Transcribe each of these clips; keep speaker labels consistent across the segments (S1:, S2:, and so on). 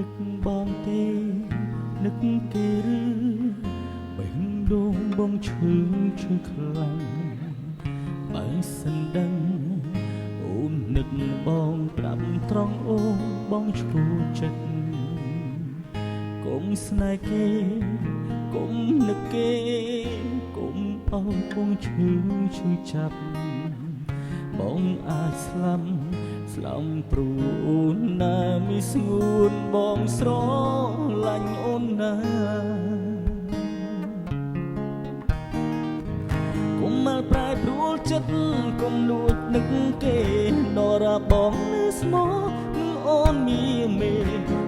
S1: នឹកបងទេនឹកគេឬបេះដូងបងឈឺខ្លាំងបើសិនដឹងអូននឹកបងប្រាប់ត្រង់អូនបងឈួរចិត្តកុំស្នេហ៍គេកុំនឹកគេកុំអោបងឈឺចាប់បងអាចស្លាប់ព្រោះអូនណាមានស្ងួនបងស្រឡាញ់អូនណាកុំមកប្រែប្រួលចិត្តកុំលួចនឹកគេដរាបងនៅស្មោះនឹងអូនមានមេ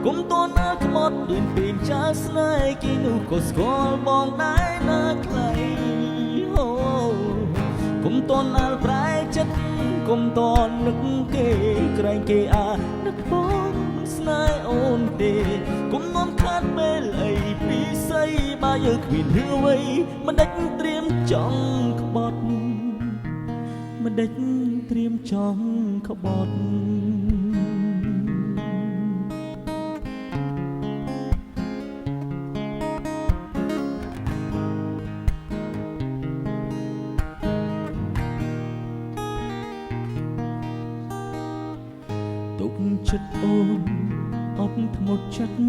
S1: កុំតន់អាខ្មត់ដូចពេលចាស់ស្នេហ៍គេនោះក៏ស្គាល់បងដែរណាខ្លៃអូកុំតន់អាលប្រែចិត្តកុំតន់នឹកគេក្រែងគេអានឹកបងស្នេហ៍អូនទេកុំនាំខាត់ពេលអីពីស្អីបើយើងគ្មានរឿងអ្វីមិនដេចត្រៀមចង់ក្បត់មិនដេចត្រៀមចង់ក្បត់ទុកចិត្តអូនអត់ធ្មត់ចិត្ត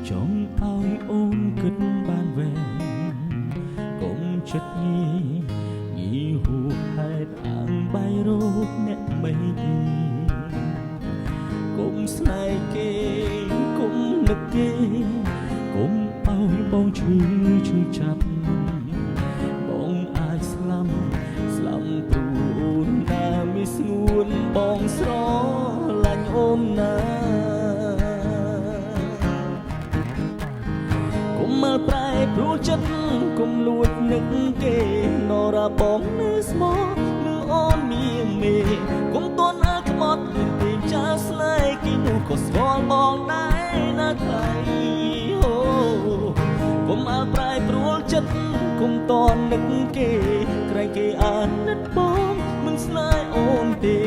S1: ចង់ឲ្យអូនគិតបានវែងកុំចិត្តញីហួហេតុអាងបាយរោគអ្នកមិនទីកុំស្នេហ៍គេកុំនឹកគេកុំឲ្យបងឈឺចាប់បងអាចស្លាប់ព្រោះអូនណាមានស្ងួនបងស្រឡាញ់អូនណាកុំមកប្រែប្រួលចិត្តកុំលួចនឹកគេនរាបងនៅស្មោះនឹងអូនមានមេកុំតន់អាខ្មត់ដូចពេលចាស់ស្នេហ៍គេនោះក៏ស្គាល់បងដែរណាខ្លៃអូកុំមកប្រែប្រួលចិត្តកុំតន់នឹកគេក្រែងគេអាណិតបងមិនស្នេហ៍អូនទេ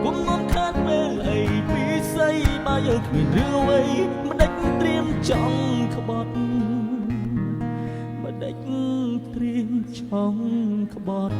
S1: កុំនាំខាត់ពេលអីពីស្អីបើយើងគ្មានរឿងអ្វីមិនដេចត្រៀមចង់ក្បត់មិនដេចត្រៀមចង់ក្បត់